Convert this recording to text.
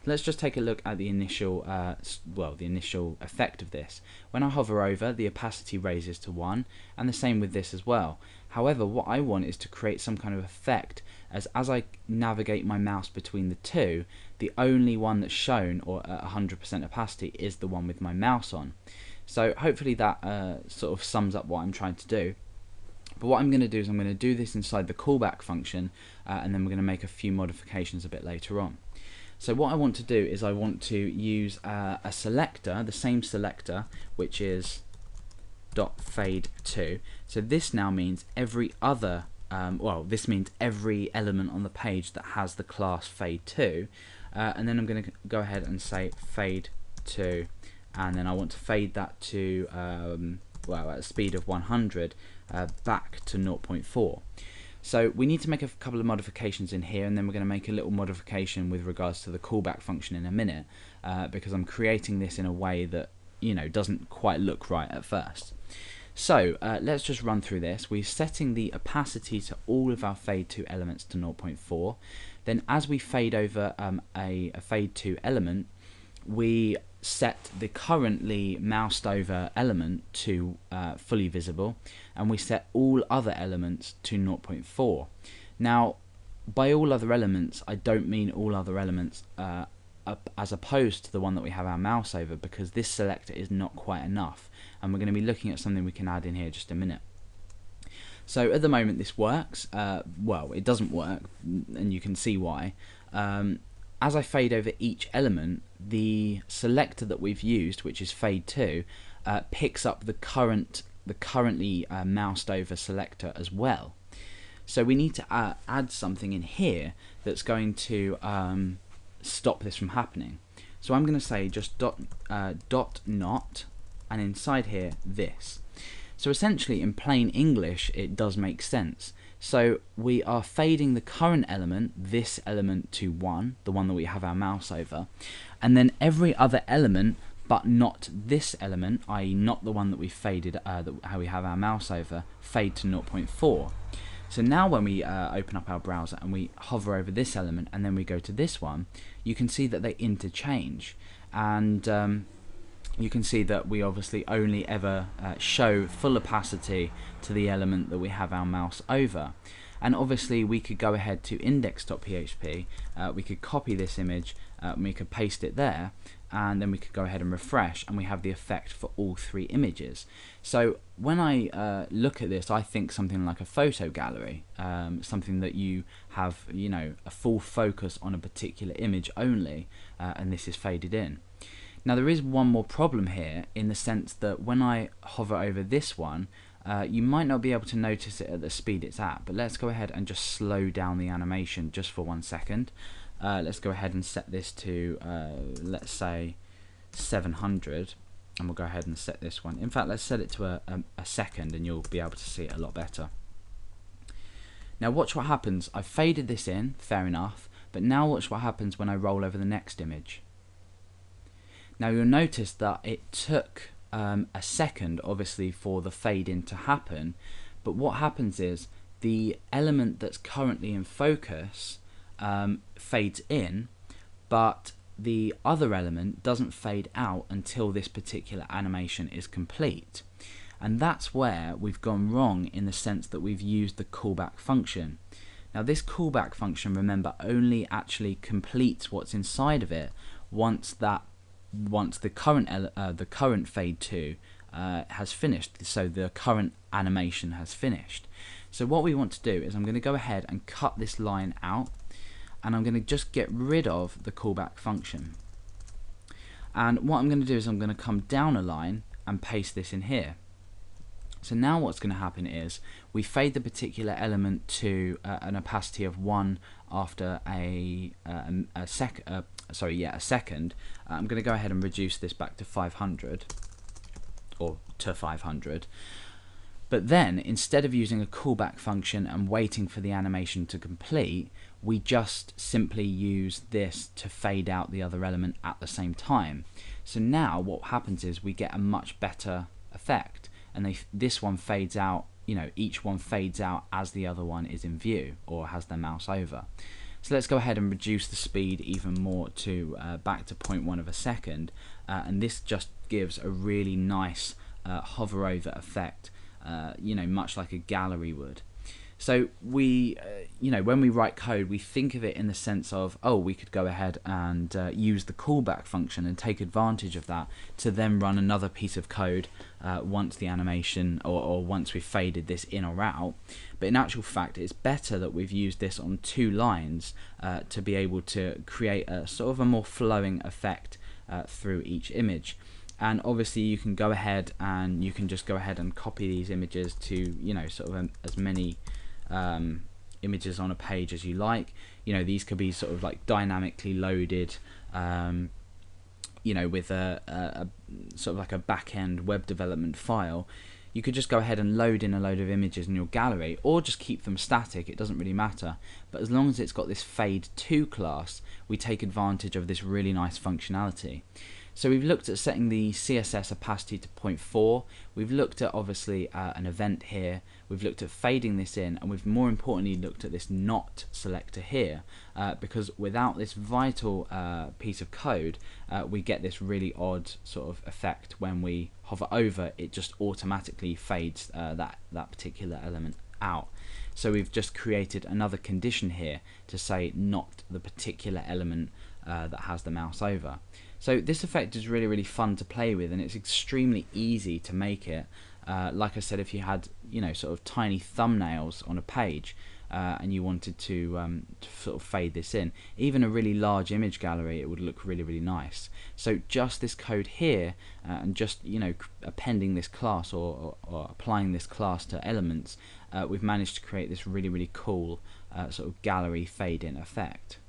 Let's just take a look at the initial, the initial effect of this. When I hover over, the opacity raises to 1, and the same with this as well. However, what I want is to create some kind of effect as I navigate my mouse between the two, the only one that's shown or at 100% opacity is the one with my mouse on. So hopefully that sort of sums up what I'm trying to do. But what I'm going to do is I'm going to do this inside the callback function, and then we're going to make a few modifications a bit later on. So what I want to do is I want to use a selector, the same selector, which is .fade2. So this now means every other, this means every element on the page that has the class fade2, and then I'm going to go ahead and say fade2, and then I want to fade that to at a speed of 100 back to 0.4. So we need to make a couple of modifications in here, and then we're going to make a little modification with regards to the callback function in a minute, because I'm creating this in a way that doesn't quite look right at first. So let's just run through this. We're setting the opacity to all of our fade2 elements to 0.4. Then as we fade over a fade2 element, we set the currently moused over element to fully visible, and we set all other elements to 0.4. Now, by all other elements, I don't mean all other elements as opposed to the one that we have our mouse over, because this selector is not quite enough, and we're going to be looking at something we can add in here in just a minute. So at the moment this works, well, it doesn't work, and you can see why. As I fade over each element, the selector that we've used, which is fade2, picks up the currently moused over selector as well. So we need to add something in here that's going to stop this from happening. So I'm going to say just dot not, and inside here this. So essentially, in plain English, it does make sense. So we are fading the current element, this element, to 1, the one that we have our mouse over, and then every other element but not this element, i.e. not the one that we faded, how we have our mouse over, fade to 0.4. So now when we open up our browser and we hover over this element and then we go to this one, you can see that they interchange, and you can see that we obviously only ever show full opacity to the element that we have our mouse over. And obviously we could go ahead to index.php, we could copy this image, we could paste it there, and then we could go ahead and refresh, and we have the effect for all 3 images. So when I look at this, I think something like a photo gallery, something that you have, a full focus on a particular image only, and this is faded in. Now there is one more problem here, in the sense that when I hover over this one, you might not be able to notice it at the speed it's at, but let's go ahead and just slow down the animation just for 1 second. Let's go ahead and set this to, let's say, 700, and we'll go ahead and set this one. In fact, let's set it to a second, and you'll be able to see it a lot better. Now watch what happens. I've faded this in, fair enough, but now watch what happens when I roll over the next image. Now you'll notice that it took a second, obviously, for the fade in to happen, but what happens is the element that's currently in focus fades in, but the other element doesn't fade out until this particular animation is complete. And that's where we've gone wrong, in the sense that we've used the callback function. Now this callback function, remember, only actually completes what's inside of it once the current fade 2 has finished, so the current animation has finished. So what we want to do is I'm going to go ahead and cut this line out, and I'm going to just get rid of the callback function. And what I'm going to do is I'm going to come down a line and paste this in here. So now what's going to happen is we fade the particular element to an opacity of 1 after a second. I'm going to go ahead and reduce this back to 500, or to 500. But then, instead of using a callback function and waiting for the animation to complete, we just simply use this to fade out the other element at the same time. So now what happens is we get a much better effect, and this one fades out, each one fades out as the other one is in view, or has their mouse over. So let's go ahead and reduce the speed even more to back to 0.1 of a second, and this just gives a really nice hover over effect, much like a gallery would. So we, when we write code, we think of it in the sense of, oh, we could go ahead and use the callback function and take advantage of that to then run another piece of code once the animation or once we've faded this in or out. But in actual fact, it's better that we've used this on 2 lines to be able to create a sort of a more flowing effect through each image. And obviously you can go ahead and you can just go ahead and copy these images to sort of as many images on a page as you like. These could be sort of like dynamically loaded, with a sort of like a back-end web development file. You could just go ahead and load in a load of images in your gallery, or just keep them static, it doesn't really matter. But as long as it's got this fade to class, we take advantage of this really nice functionality. So we've looked at setting the CSS opacity to 0.4, we've looked at obviously an event here, we've looked at fading this in, and we've more importantly looked at this not selector here, because without this vital piece of code, we get this really odd sort of effect when we hover over, it just automatically fades that particular element out. So we've just created another condition here to say not the particular element that has the mouse over. So this effect is really fun to play with, and it's extremely easy to make it. Like I said, if you had sort of tiny thumbnails on a page and you wanted to sort of fade this in, even a really large image gallery, it would look really nice. So just this code here and just appending this class or applying this class to elements, we've managed to create this really cool sort of gallery fade in effect.